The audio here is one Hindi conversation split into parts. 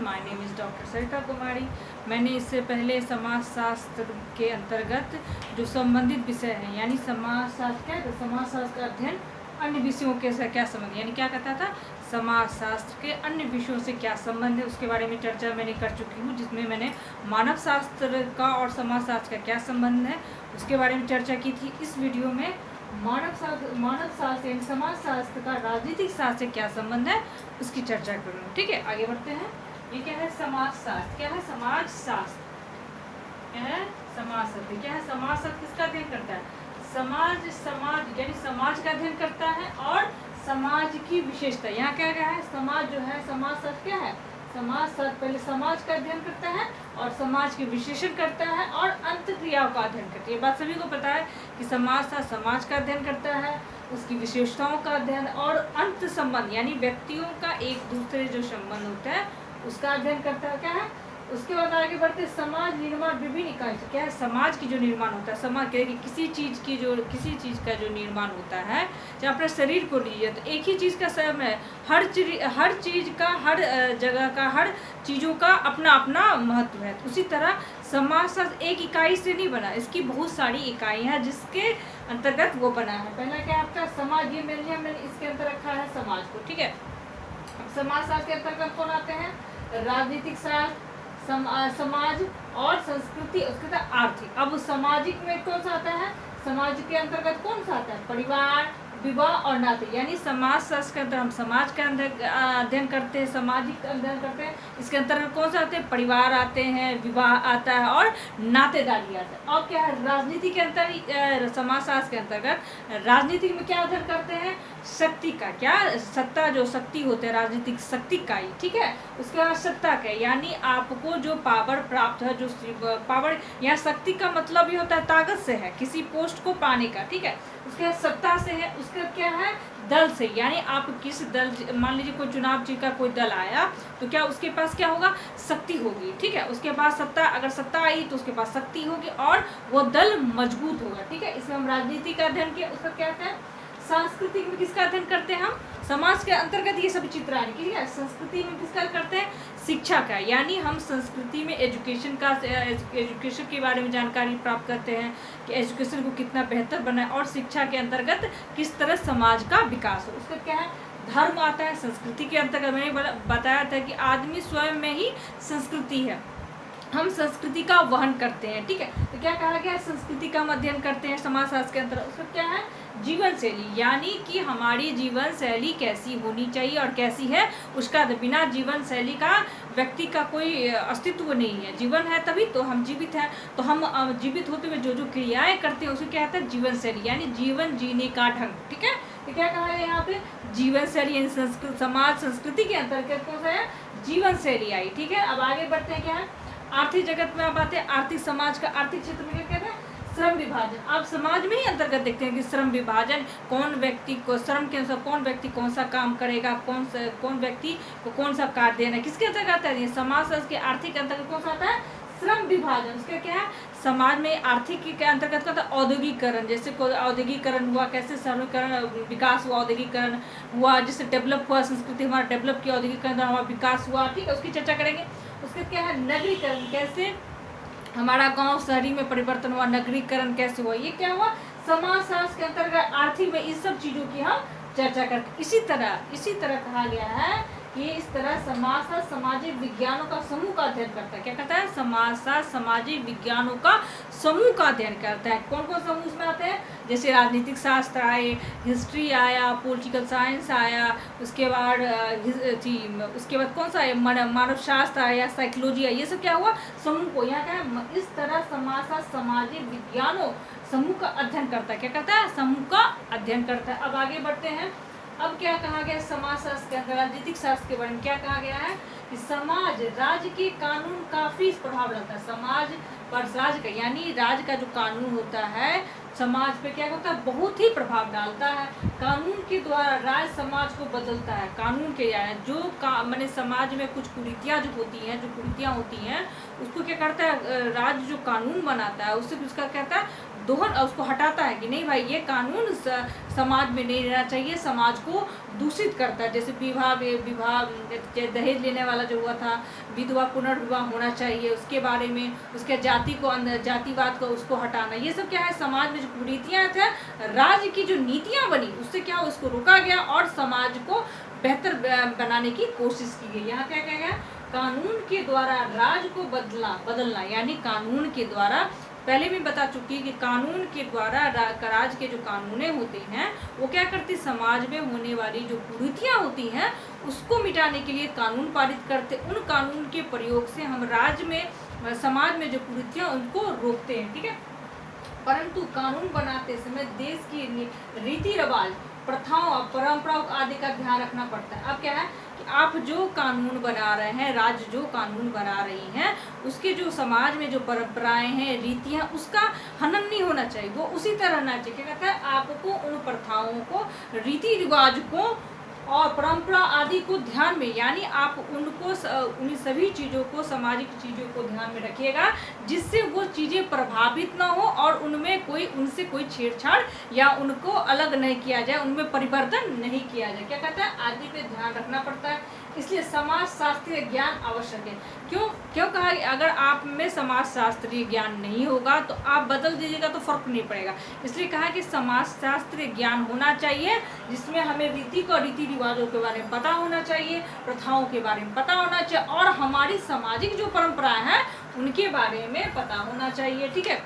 My name is doctor Sarita Kumari. मैंने इससे पहले समाजशास्त्र के अंतर्गत जो संबंधित विषय हैं, यानी समाजशास्त्र क्या है, तो समाजशास्त्र का अध्ययन अन्य विषयों के से क्या संबंध, यानी क्या कहता था, समाजशास्त्र के अन्य विषयों से क्या संबंध है, उसके बारे में चर्चा मैंने कर चुकी हूँ। जिसमें मैंने मानव शास्त्र का और समाजशास्त्र का क्या संबंध है उसके बारे में चर्चा की थी। इस वीडियो में मानव शास्त्र यानी समाजशास्त्र का राजनीतिक शास्त्र से क्या संबंध है उसकी चर्चा करूँगी। ठीक है, आगे बढ़ते हैं। ये क्या है, समाजशास्त्र। क्या है, समाजशास्त्र। क्या है, समाजशास्त्र। क्या है, समाजशास्त्र किसका अध्ययन करता है, समाज यानी समाज का अध्ययन करता है और समाज की विशेषता। यहाँ क्या क्या है, समाज जो है, समाजशास्त्र क्या है, समाजशास्त्र पहले समाज का अध्ययन करता है और समाज के विश्लेषण करता है और अंतक्रियाओं का अध्ययन करता है। ये बात सभी को पता है कि समाजशास्त्र समाज का अध्ययन करता है, उसकी विशेषताओं का अध्ययन और अंत संबंध यानी व्यक्तियों का एक दूसरे जो संबंध होता है उसका अध्ययन करता है। क्या है, उसके बाद आगे बढ़ते समाज निर्माण विभिन्न इकाई। क्या है, समाज की जो निर्माण होता है, समाज के किसी चीज़ का जो निर्माण होता है, चाहे अपने शरीर को लीजिए तो एक ही चीज़ का समय, हर चीज़ का, हर जगह का, हर चीज़ों का अपना अपना महत्व है। उसी तरह समाजशास्त्र एक इकाई से नहीं बना, इसकी बहुत सारी इकाइयाँ हैं जिसके अंतर्गत वो बना है। पहला क्या है आपका समाज, ये मैंने इसके अंदर रखा है समाज को। ठीक है, समाजशास्त्र के अंतर्गत कौन आते हैं, राजनीतिक शास्त्र, समाज और संस्कृति, उसके बाद आर्थिक। अब सामाजिक में कौन सा आता है, समाज के अंतर्गत कौन सा आता है, परिवार, विवाह और नाते। यानी समाजशास्त्र के अंदर हम समाज का अध्ययन करते हैं, सामाजिक अध्ययन करते हैं। इसके अंतर्गत कौन सा आते हैं, परिवार आते हैं, विवाह आता है और नातेदारी आता है। और क्या है, राजनीति के अंतर, समाजशास्त्र के अंतर्गत राजनीति में क्या अध्ययन करते हैं, शक्ति का। क्या, सत्ता, जो शक्ति होते हैं, राजनीतिक शक्ति का ही। ठीक है, उसके बाद सत्ता का, यानी आपको जो पावर प्राप्त है, जो पावर, यहाँ शक्ति का मतलब ये होता है ताकत से है, किसी पोस्ट को पाने का। ठीक है, उसके सत्ता से है, उसका क्या है, दल से, यानी आप किस दल, मान लीजिए कोई चुनाव जी का कोई दल आया तो क्या उसके पास क्या होगा, शक्ति होगी। ठीक है, उसके पास सत्ता, अगर सत्ता आई तो उसके पास शक्ति होगी और वो दल मजबूत होगा। ठीक है, इसमें हम राजनीति का अध्ययन किया। उसका क्या है, सांस्कृतिक में किसका अध्ययन करते हैं हम, समाज के अंतर्गत ये सब चित्र आए। ठीक है, संस्कृति में किसका करते हैं, शिक्षा का, यानी हम संस्कृति में एजुकेशन के बारे में जानकारी प्राप्त करते हैं कि एजुकेशन को कितना बेहतर बनाए और शिक्षा के अंतर्गत किस तरह समाज का विकास हो। उसका क्या है, धर्म आता है। संस्कृति के अंतर्गत मैंने बताया था कि आदमी स्वयं में ही संस्कृति है, हम संस्कृति का वहन करते हैं। ठीक है, तो क्या कहा गया, संस्कृति का हम अध्ययन करते हैं समाजशास्त्र के अंतर्गत। उसका क्या है, जीवन शैली, यानी कि हमारी जीवन शैली कैसी होनी चाहिए और कैसी है, उसका बिना जीवन शैली का व्यक्ति का कोई अस्तित्व नहीं है। जीवन है तभी तो हम जीवित हैं, तो हम जीवित होते हुए जो जो क्रियाएं करते हैं उसे क्या कहते हैं, जीवन शैली, यानी जीवन जीने का ढंग। ठीक है, तो क्या कहा है यहाँ पे, जीवन शैली, यानी समाज संस्कृति के अंतर्गत कौन सा है, जीवन शैली आई। ठीक है, अब आगे बढ़ते हैं। क्या है, आर्थिक जगत में आप आते हैं, आर्थिक समाज का, आर्थिक क्षेत्र में क्या कहते हैं, श्रम विभाजन। आप समाज में ही अंतर्गत देखते हैं कि श्रम विभाजन, कौन व्यक्ति को श्रम के अनुसार कौन व्यक्ति कौन सा काम करेगा, कौन व्यक्ति को कौन सा कार्य देना है, किसके अंतर्गत आता है, समाज के आर्थिक अंतर्गत कौन सा आता है, श्रम विभाजन। उसका क्या है, समाज में आर्थिक के अंतर्गत का औद्योगिकरण, जैसे औद्योगिकरण हुआ, कैसे सरलीकरण, विकास हुआ, औद्योगिकरण हुआ, जैसे डेवलप हुआ, संस्कृति हमारा डेवलप किया, औद्योगिकरण हुआ, विकास हुआ। ठीक है, उसकी चर्चा करेंगे। उसका क्या है, नगरीकरण, कैसे हमारा गांव शहरी में परिवर्तन हुआ, नगरीकरण कैसे हुआ, ये क्या हुआ, समाजशास्त्र के अंतर्गत आर्थिक में इस सब चीज़ों की हम चर्चा करते। इसी तरह कहा गया है कि इस तरह समाजशास्त्र सामाजिक विज्ञानों का समूह का अध्ययन करता है। क्या कहता है, समाजशास्त्र सामाजिक विज्ञानों का समूह का अध्ययन करता है। कौन कौन समूह उसमें आते हैं, जैसे राजनीतिक शास्त्र आए, हिस्ट्री आया, पॉलिटिकल साइंस आया, उसके बाद कौन सा है, मानव शास्त्र आया, साइकोलॉजी आया, ये सब क्या हुआ, समूह को। यहाँ क्या है, इस तरह समाजशास्त्र सामाजिक विज्ञानों समूह का अध्ययन करता है। क्या करता है, समूह का अध्ययन करता है। अब आगे बढ़ते हैं। अब क्या कहा गया, समाजशास्त्र के अंदर राजनीतिक शास्त्र के बारे में क्या कहा गया है कि समाज राज्य के कानून काफी प्रभाव रहता है, समाज पर राज्य का, यानी राज्य का जो कानून होता है समाज पे क्या होता है, बहुत ही प्रभाव डालता है। कानून के द्वारा राज्य समाज को बदलता है। कानून के जो माने समाज में कुछ कुरीतियाँ जो कुरीतियाँ होती हैं उसको क्या करता है, राज्य जो कानून बनाता है उससे उसका कहता है दोहन, उसको हटाता है कि नहीं भाई ये कानून समाज में नहीं रहना चाहिए, समाज को दूषित करता है। जैसे विवाह दहेज लेने वाला जो हुआ था, विधवा पुनर्विवाह होना चाहिए, उसके बारे में उसके जातिवाद को उसको हटाना, ये सब क्या है समाज में जो कुरीतियाँ थे, राज्य की जो नीतियाँ बनी उससे क्या उसको रोका गया और समाज को बेहतर बनाने की कोशिश की गई। यहाँ क्या कहा गया, कानून के द्वारा राज्य को बदलना, यानी कानून के द्वारा, पहले भी बता चुकी कि कानून के द्वारा राज्य के जो कानूने होते हैं वो क्या करती, समाज में होने वाली जो कुरीतियाँ होती हैं उसको मिटाने के लिए कानून पारित करते। उन कानून के प्रयोग से हम राज्य में समाज में जो कुरीतियाँ उनको रोकते हैं, ठीक है। परंतु कानून बनाते समय देश की रीति रिवाज, प्रथाओं और परंपराओं आदि का ध्यान रखना पड़ता है। अब क्या है कि आप जो कानून बना रहे हैं, राज्य जो कानून बना रही हैं, उसके जो समाज में जो परंपराएं हैं, रीतियां, उसका हनन नहीं होना चाहिए, वो उसी तरह रहना चाहिए। क्या कहता है, आपको उन प्रथाओं को, रीति रिवाज को और परंपरा आदि को ध्यान में, यानी आप उनको उन सभी चीज़ों को, सामाजिक चीज़ों को ध्यान में रखिएगा जिससे वो चीज़ें प्रभावित ना हो और उनमें उनसे कोई छेड़छाड़ या उनको अलग नहीं किया जाए, उनमें परिवर्तन नहीं किया जाए। क्या कहता है, आदि पे ध्यान रखना पड़ता है। इसलिए समाज शास्त्रीय ज्ञान आवश्यक है। क्यों कहा, अगर आप में समाज शास्त्रीय ज्ञान नहीं होगा तो आप बदल दीजिएगा तो फर्क नहीं पड़ेगा। इसलिए कहा कि समाज शास्त्रीय ज्ञान होना चाहिए जिसमें हमें रीति रिवाजों के बारे में पता होना चाहिए, प्रथाओं के बारे में पता होना चाहिए और हमारी सामाजिक जो परंपराएं हैं उनके बारे में पता होना चाहिए, ठीक है।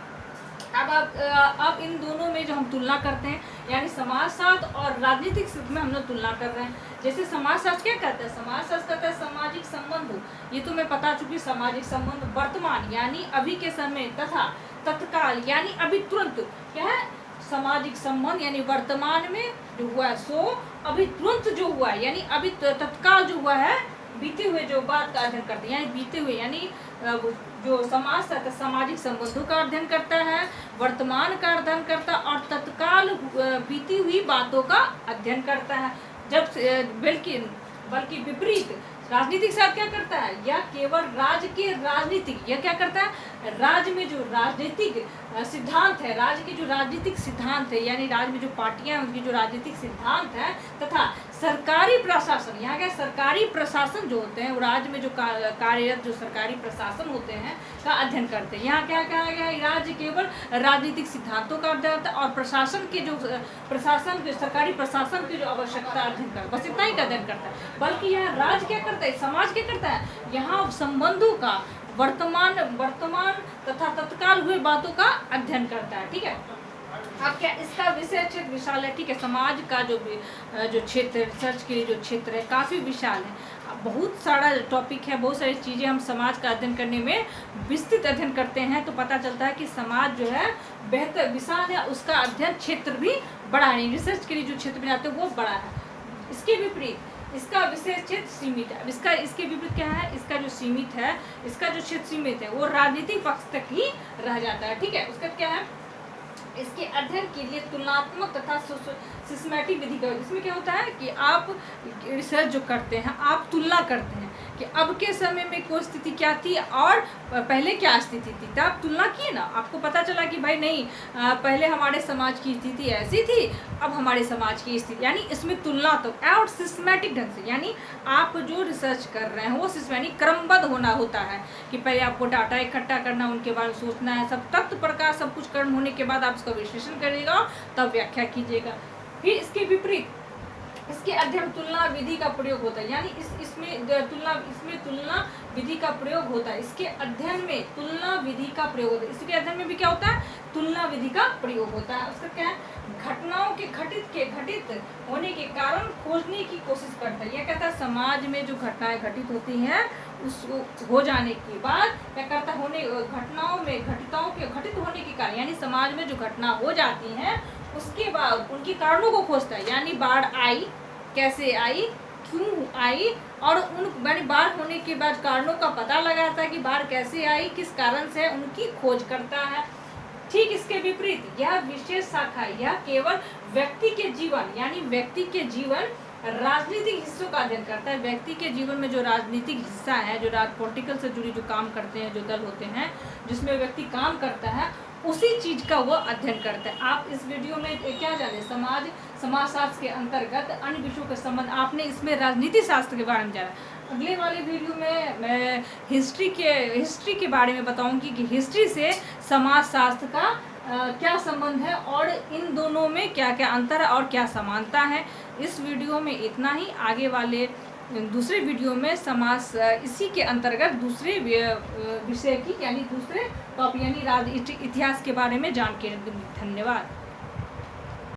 अब इन दोनों में जो हम तुलना करते हैं, यानी समाजशास्त्र और राजनीतिक शास्त्र में हम लोग तुलना कर रहे हैं। जैसे समाजशास्त्र क्या कहता है, समाजशास्त्र कहता है सामाजिक संबंध, ये तो मैं बता चुकी, सामाजिक संबंध वर्तमान यानी अभी के समय तथा तत्काल यानी अभी तुरंत, क्या है, सामाजिक संबंध यानी वर्तमान में जो हुआ है सो अभी तुरंत जो हुआ है, यानी अभी तत्काल जो हुआ है, बीते हुए जो बात का अध्ययन करते हैं, यानी बीते हुए यानी जो समाजशास्त्र सामाजिक संबंधों का अध्ययन करता है, वर्तमान का अध्ययन करता है और तत्काल बीती हुई बातों का अध्ययन करता है। जब बल्कि विपरीत राजनीतिक शास्त्र क्या करता है, या केवल राज्य के राजनीतिक, यह क्या करता है, राज्य में जो राजनीतिक सिद्धांत है, राज्य के जो राजनीतिक सिद्धांत है, यानी राज्य में जो पार्टियां उनकी जो राजनीतिक सिद्धांत है तथा सरकारी प्रशासन, यहाँ क्या सरकारी प्रशासन जो होते हैं, राज्य में जो कार्यरत जो सरकारी प्रशासन होते हैं का अध्ययन करते हैं। यहाँ क्या कहा गया है, राज्य केवल राजनीतिक सिद्धांतों का अध्ययन करता है और प्रशासन के जो सरकारी प्रशासन की जो आवश्यकता अध्ययन करता है, बस इतना ही का अध्ययन करता है। बल्कि यहाँ राज्य क्या करता है, समाज क्या करता है, यहाँ संबंधों का वर्तमान तथा तत्काल हुए बातों का अध्ययन करता है, ठीक है। अब क्या इसका विषय क्षेत्र विशाल है, ठीक है। समाज का जो क्षेत्र, रिसर्च के लिए जो क्षेत्र है काफ़ी विशाल है, बहुत सारा टॉपिक है, बहुत सारी चीज़ें हम समाज का अध्ययन करने में विस्तृत अध्ययन करते हैं तो पता चलता है कि समाज जो है बेहतर विशाल है, उसका अध्ययन क्षेत्र भी बड़ा है, रिसर्च के लिए जो क्षेत्र में जाते हैं वो बड़ा है। इसके विपरीत इसका विशेष क्षेत्र सीमित है। अब इसके विपरीत क्या है, इसका जो सीमित है, इसका जो क्षेत्र सीमित है वो राजनीतिक पक्ष तक ही रह जाता है, ठीक है। उसका क्या है, इसके अध्ययन के लिए तुलनात्मक तथा सिस्टमैटिक विधि का, इसमें क्या होता है कि आप रिसर्च जो करते हैं आप तुलना करते हैं कि अब के समय में कोई स्थिति क्या थी और पहले क्या स्थिति थी, तब आप तुलना किए ना, आपको पता चला कि भाई नहीं पहले हमारे समाज की स्थिति ऐसी थी, अब हमारे समाज की स्थिति, यानी इसमें तुलना तो और सिस्टमैटिक ढंग से, यानी आप जो रिसर्च कर रहे हैं वो सिस्टमैटिक क्रमबद्ध होना होता है कि पहले आपको डाटा इकट्ठा करना, उनके बारे में सोचना है, सब तथ्य प्रकार सब कुछ कर्म होने के बाद आप उसका विश्लेषण करिएगा तब व्याख्या कीजिएगा। फिर इसके विपरीत इसके अध्ययन तुलना विधि का प्रयोग होता है, यानी इसमें तुलना विधि का प्रयोग होता है, इसके अध्ययन में तुलना विधि का प्रयोग होता है, इसके अध्ययन में भी क्या होता है, तुलना विधि का प्रयोग होता है। उसका क्या है, घटनाओं के घटित होने के कारण खोजने की कोशिश करता है। यह कहता है समाज में जो घटनाएं घटित होती हैं उस हो जाने के बाद क्या करता है, घटनाओं के घटित होने के कारण, यानी समाज में जो घटना हो जाती हैं उसके बाद उनके कारणों को खोजता है, यानी बाढ़ आई, कैसे आई, क्यों आई, और बाढ़ होने के बाद कारणों का पता लगाता है कि बाढ़ कैसे आई, किस कारण से, उनकी खोज करता है, ठीक इसके विपरीत यह विशेष शाखा यह केवल व्यक्ति के जीवन यानी व्यक्ति के जीवन राजनीतिक हिस्सों का अध्ययन करता है। व्यक्ति के जीवन में जो राजनीतिक हिस्सा है, जो पॉलिटिकल से जुड़ी जो काम करते हैं, जो दल होते हैं जिसमें व्यक्ति काम करता है, उसी चीज का वो अध्ययन करता है। आप इस वीडियो में क्या जाने, समाजशास्त्र के अंतर्गत अन्य विषयों के संबंध, आपने इसमें राजनीति शास्त्र के बारे में जाना। अगले वाले वीडियो में मैं हिस्ट्री के बारे में बताऊंगी कि हिस्ट्री से समाजशास्त्र का क्या संबंध है और इन दोनों में क्या क्या अंतर है और क्या समानता है। इस वीडियो में इतना ही। आगे वाले दूसरे वीडियो में इसी के अंतर्गत दूसरे विषय की यानी दूसरे टॉपिक यानी इतिहास के बारे में जान के। धन्यवाद।